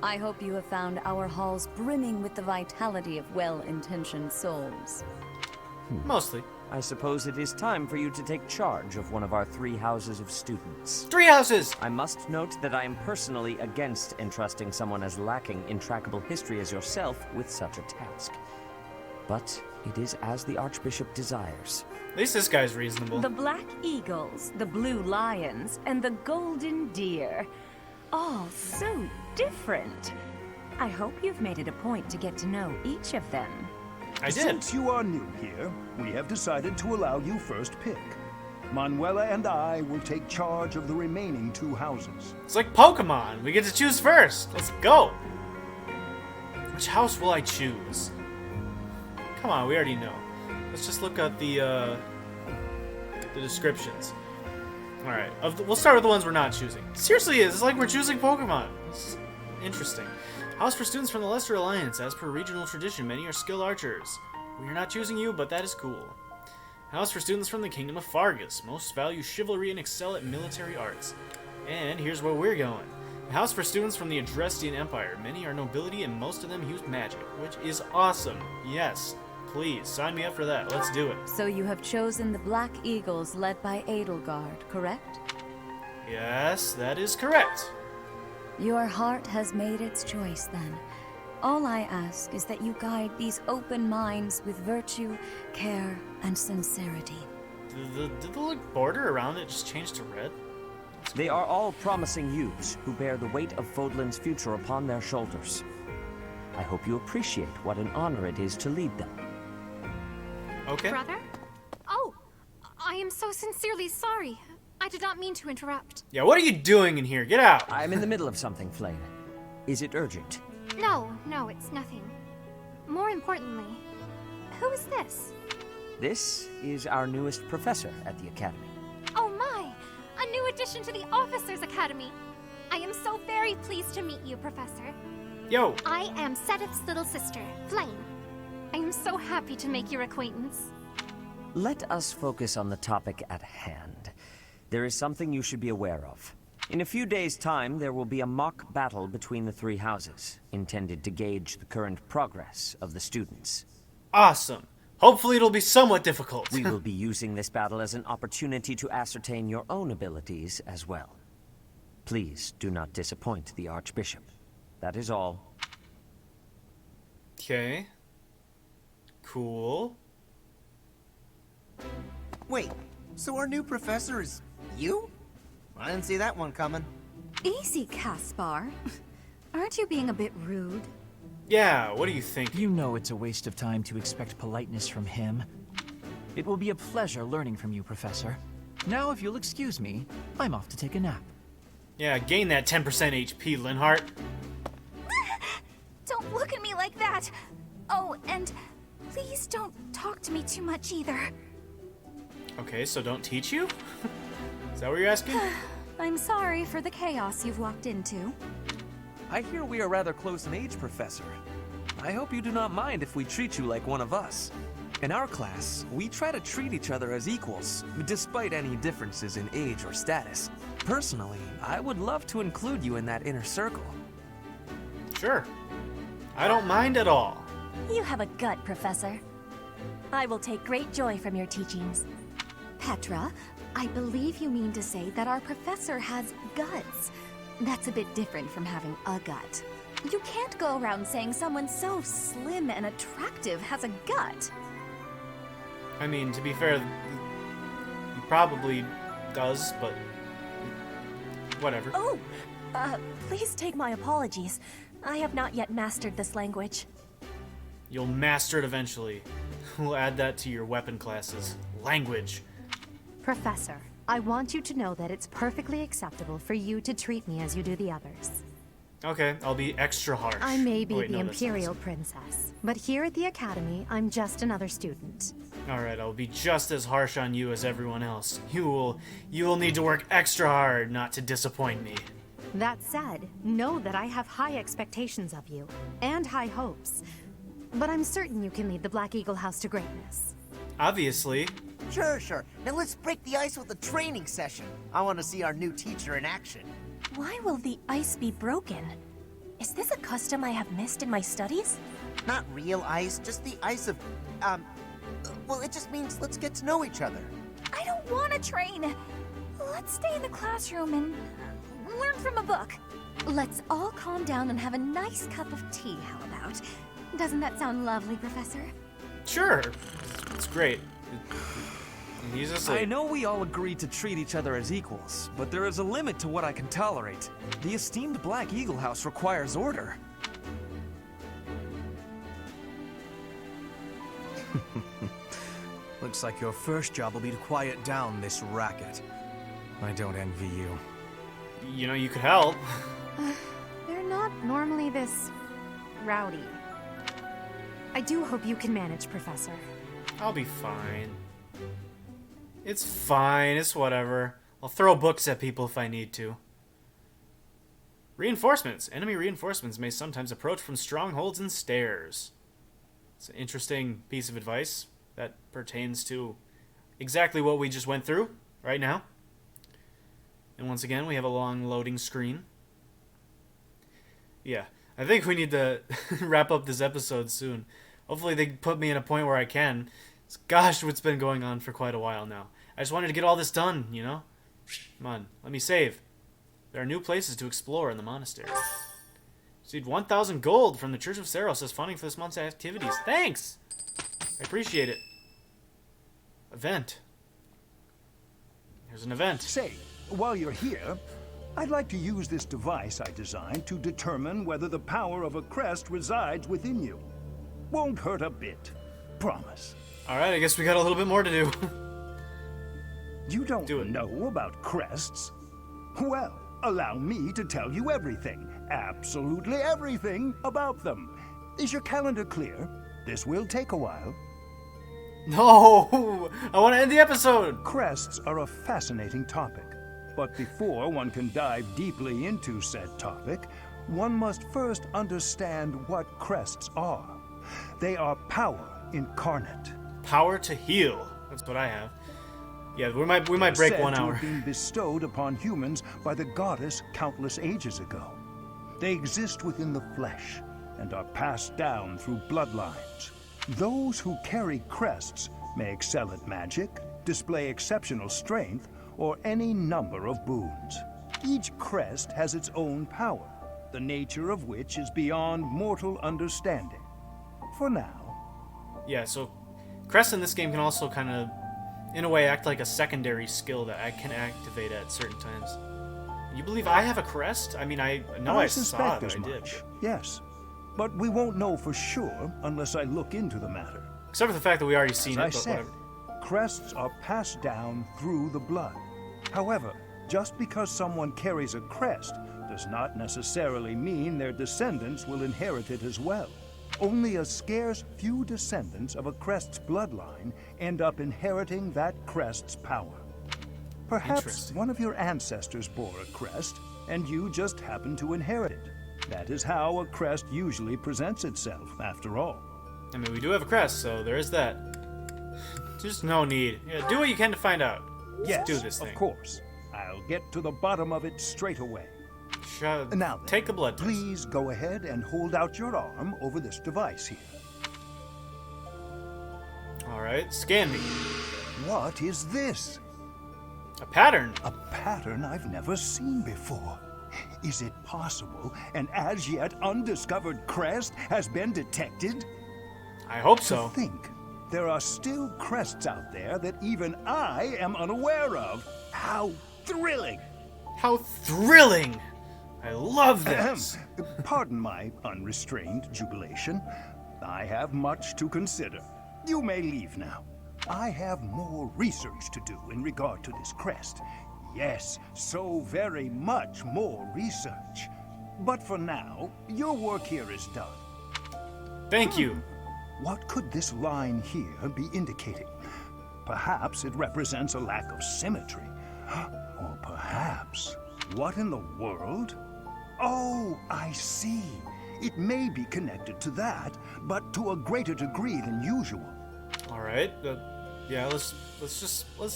I hope you have found our halls brimming with the vitality of well-intentioned souls. Mostly. I suppose it is time for you to take charge of one of our 3 houses of students. 3 houses! I must note that I am personally against entrusting someone as lacking in trackable history as yourself with such a task. But it is as the Archbishop desires. At least this guy's reasonable. The Black Eagles, the Blue Lions, and the Golden Deer. All so different. I hope you've made it a point to get to know each of them. I did. Since you are new here, we have decided to allow you first pick. Manuela and I will take charge of the remaining 2 houses. It's like Pokemon. We get to choose first. Let's go. Which house will I choose? Come on, we already know. Let's just look at the descriptions. Alright, we'll start with the ones we're not choosing. Seriously, it's like we're choosing Pokemon. It's interesting. House for students from the Leicester Alliance. As per regional tradition, many are skilled archers. We are not choosing you, but that is cool. House for students from the Kingdom of Fargus. Most value chivalry and excel at military arts. And here's where we're going. A house for students from the Adrestian Empire. Many are nobility and most of them use magic, which is awesome. Yes, please, sign me up for that. Let's do it. So you have chosen the Black Eagles led by Edelgard, correct? Yes, that is correct. Your heart has made its choice, then. All I ask is that you guide these open minds with virtue, care, and sincerity. Did the little border around it just change to red? They are all promising youths who bear the weight of Fodlan's future upon their shoulders. I hope you appreciate what an honor it is to lead them. Okay. Brother? Oh, I am so sincerely sorry. I did not mean to interrupt. Yeah, what are you doing in here? Get out! I'm in the middle of something, Flame. Is it urgent? No, it's nothing. More importantly, who is this? This is our newest professor at the Academy. Oh my! A new addition to the Officers Academy! I am so very pleased to meet you, Professor. Yo! I am Sedith's little sister, Flame. I am so happy to make your acquaintance. Let us focus on the topic at hand. There is something you should be aware of. In a few days' time, there will be a mock battle between the 3 houses, intended to gauge the current progress of the students. Awesome. Hopefully it'll be somewhat difficult. We will be using this battle as an opportunity to ascertain your own abilities as well. Please do not disappoint the Archbishop. That is all. Okay. Cool. Wait, so our new professor is you? I didn't see that one coming. Easy, Caspar. Aren't you being a bit rude? Yeah, what do you think? You know it's a waste of time to expect politeness from him. It will be a pleasure learning from you, Professor. Now, if you'll excuse me, I'm off to take a nap. Yeah, gain that 10% HP, Linhart. Don't look at me like that! Oh, and please don't talk to me too much either. Okay, so don't teach you? Is that what you're asking? I'm sorry for the chaos you've walked into. I hear we are rather close in age, Professor. I hope you do not mind if we treat you like one of us. In our class, we try to treat each other as equals, despite any differences in age or status. Personally, I would love to include you in that inner circle. Sure. I don't mind at all. You have a gut, Professor. I will take great joy from your teachings. Petra, I believe you mean to say that our professor has guts. That's a bit different from having a gut. You can't go around saying someone so slim and attractive has a gut. I mean, to be fair, he probably does, but whatever. Oh, please take my apologies. I have not yet mastered this language. You'll master it eventually. We'll add that to your weapon classes. Language. Professor, I want you to know that it's perfectly acceptable for you to treat me as you do the others. Okay, I'll be extra harsh. I may be Oh, wait, the no, that's Imperial not Princess, but here at the Academy, I'm just another student. Alright, I'll be just as harsh on you as everyone else. You will need to work extra hard not to disappoint me. That said, know that I have high expectations of you, and high hopes. But I'm certain you can lead the Black Eagle House to greatness. Obviously. Sure. Now let's break the ice with a training session. I want to see our new teacher in action. Why will the ice be broken? Is this a custom I have missed in my studies? Not real ice, just the ice of, well, it just means let's get to know each other. I don't want to train. Let's stay in the classroom and learn from a book. Let's all calm down and have a nice cup of tea, how about? Doesn't that sound lovely, Professor? Sure. It's great. He's asleep. I know we all agreed to treat each other as equals, but there is a limit to what I can tolerate. The esteemed Black Eagle House requires order. Looks like your first job will be to quiet down this racket. I don't envy you. You know, you could help. They're not normally this rowdy. I do hope you can manage, Professor. I'll be fine. It's fine, it's whatever. I'll throw books at people if I need to. Reinforcements. Enemy reinforcements may sometimes approach from strongholds and stairs. It's an interesting piece of advice that pertains to exactly what we just went through right now. And once again, we have a long loading screen. Yeah, I think we need to wrap up this episode soon. Hopefully they put me in a point where I can. Gosh, what's been going on for quite a while now. I just wanted to get all this done, you know? Come on, let me save. There are new places to explore in the monastery. Received 1,000 gold from the Church of Seiros as funding for this month's activities. Thanks! I appreciate it. Event. Here's an event. Say, while you're here, I'd like to use this device I designed to determine whether the power of a crest resides within you. Won't hurt a bit. Promise. Alright, I guess we got a little bit more to do. You don't know about crests? Well, allow me to tell you everything, absolutely everything about them. Is your calendar clear? This will take a while. No! I want to end the episode! Crests are a fascinating topic. But before one can dive deeply into said topic, one must first understand what crests are. They are power incarnate. Power to heal. That's what I have. Yeah, we might break 1 hour. Said to have been bestowed upon humans by the goddess countless ages ago. They exist within the flesh and are passed down through bloodlines. Those who carry crests may excel at magic, display exceptional strength, or any number of boons. Each crest has its own power, the nature of which is beyond mortal understanding. For now. Yeah, so crests in this game can also kind of, in a way, act like a secondary skill that I can activate at certain times. You believe I have a crest? I mean, I know I saw suspect that as I did. much, yes. But we won't know for sure unless I look into the matter. Except for the fact that we already seen As it, I but said, whatever. crests are passed down through the blood. However, just because someone carries a crest does not necessarily mean their descendants will inherit it as well. Only a scarce few descendants of a crest's bloodline end up inheriting that crest's power. Perhaps one of your ancestors bore a crest, and you just happen to inherit it. That is how a crest usually presents itself, after all. I mean, we do have a crest, so there is that. Just no need. Yeah, do what you can to find out. Yes, do this thing. of course. I'll get to the bottom of it straight away. Now then, take a blood test. Please go ahead and hold out your arm over this device here. Alright, scan me. What is this? A pattern. A pattern I've never seen before. Is it possible an as yet undiscovered crest has been detected? I hope so. To think, there are still crests out there that even I am unaware of. How thrilling! How thrilling! I love this! Pardon my unrestrained jubilation. I have much to consider. You may leave now. I have more research to do in regard to this crest. Yes, so very much more research. But for now, your work here is done. Thank you. What could this line here be indicating? Perhaps it represents a lack of symmetry. Or perhaps, what in the world? Oh, I see. It may be connected to that, but to a greater degree than usual. All right. Yeah, let's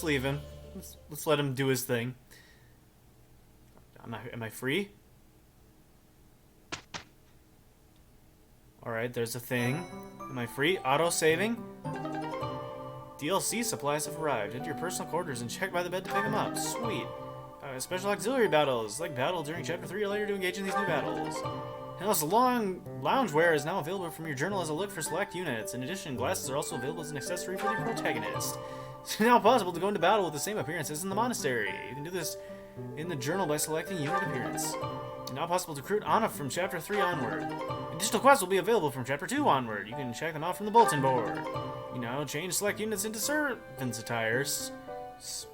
leave him. Let's let him do his thing. Am I free? All right, there's a thing. Am I free? Auto saving. DLC supplies have arrived. Enter your personal quarters and check by the bed to pick them up. Sweet. Special auxiliary battles, like battle during Chapter 3 or later to engage in these new battles. Endless long loungewear is now available from your journal as a look for select units. In addition, glasses are also available as an accessory for the protagonist. It's now possible to go into battle with the same appearance as in the monastery. You can do this in the journal by selecting unit appearance. It's now possible to recruit Anna from Chapter 3 onward. Additional quests will be available from Chapter 2 onward. You can check them out from the bulletin board. You now change select units into servants' attires,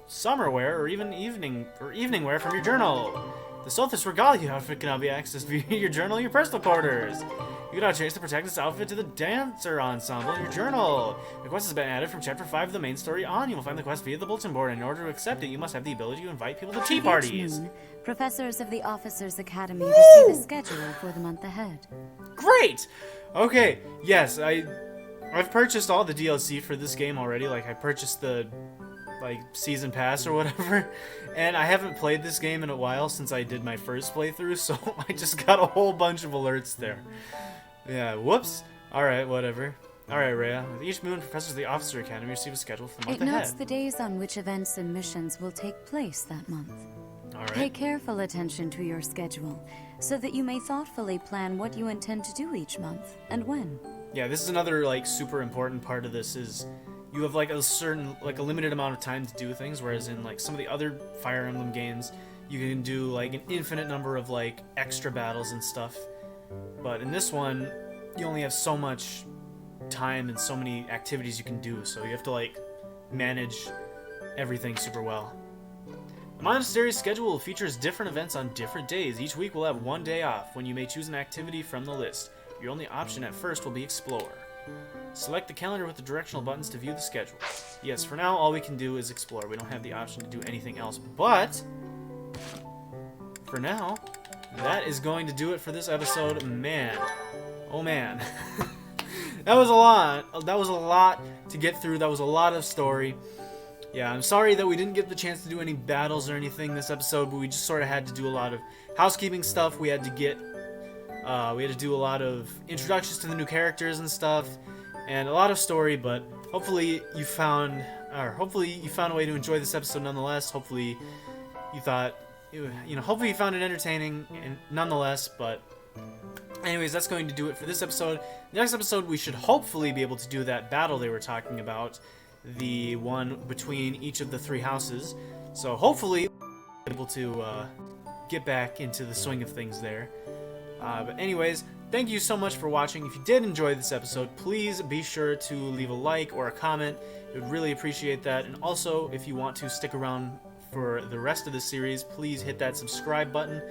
summer wear, or even evening wear from your journal. The Sothis Regalia outfit can now be accessed via your journal and your personal quarters. You can now change the protagonist's outfit to the dancer ensemble in your journal. The quest has been added from Chapter 5 of the main story on. You will find the quest via the bulletin board. In order to accept it, you must have the ability to invite people to tea parties. Professors of the Officers Academy receive a schedule for the month ahead. Great! Okay, yes, I've purchased all the DLC for this game already. Like, I purchased the season pass or whatever, and I haven't played this game in a while since I did my first playthrough, so I just got a whole bunch of alerts there. Yeah, whoops. Alright, whatever. Alright, Rhea. With each moon, professors of the Officer Academy receive a schedule for the month It ahead. notes the days on which events and missions will take place that month. Alright. Pay careful attention to your schedule, so that you may thoughtfully plan what you intend to do each month, and when. Yeah, this is another, super important part of this is you have, a limited amount of time to do things, whereas in, some of the other Fire Emblem games, you can do, an infinite number of, extra battles and stuff. But in this one, you only have so much time and so many activities you can do, so you have to, manage everything super well. The monastery's schedule features different events on different days. Each week will have one day off, when you may choose an activity from the list. Your only option at first will be Explore. Select the calendar with the directional buttons to view the schedule. Yes, for now, all we can do is explore. We don't have the option to do anything else, but for now, that is going to do it for this episode. Man, oh man. That was a lot. That was a lot to get through. That was a lot of story. Yeah, I'm sorry that we didn't get the chance to do any battles or anything this episode, but we just sort of had to do a lot of housekeeping stuff. We had to do a lot of introductions to the new characters and stuff, and a lot of story. But hopefully you found a way to enjoy this episode nonetheless. Hopefully you thought, hopefully you found it entertaining and nonetheless. But anyways, that's going to do it for this episode. Next episode, we should hopefully be able to do that battle they were talking about, the one between each of the three houses. So hopefully, we'll be able to get back into the swing of things there. But anyways, thank you so much for watching. If you did enjoy this episode, please be sure to leave a like or a comment. I would really appreciate that. And also, if you want to stick around for the rest of the series, please hit that subscribe button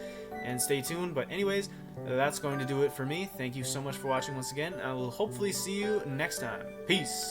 and stay tuned. But anyways, that's going to do it for me. Thank you so much for watching once again. I will hopefully see you next time. Peace!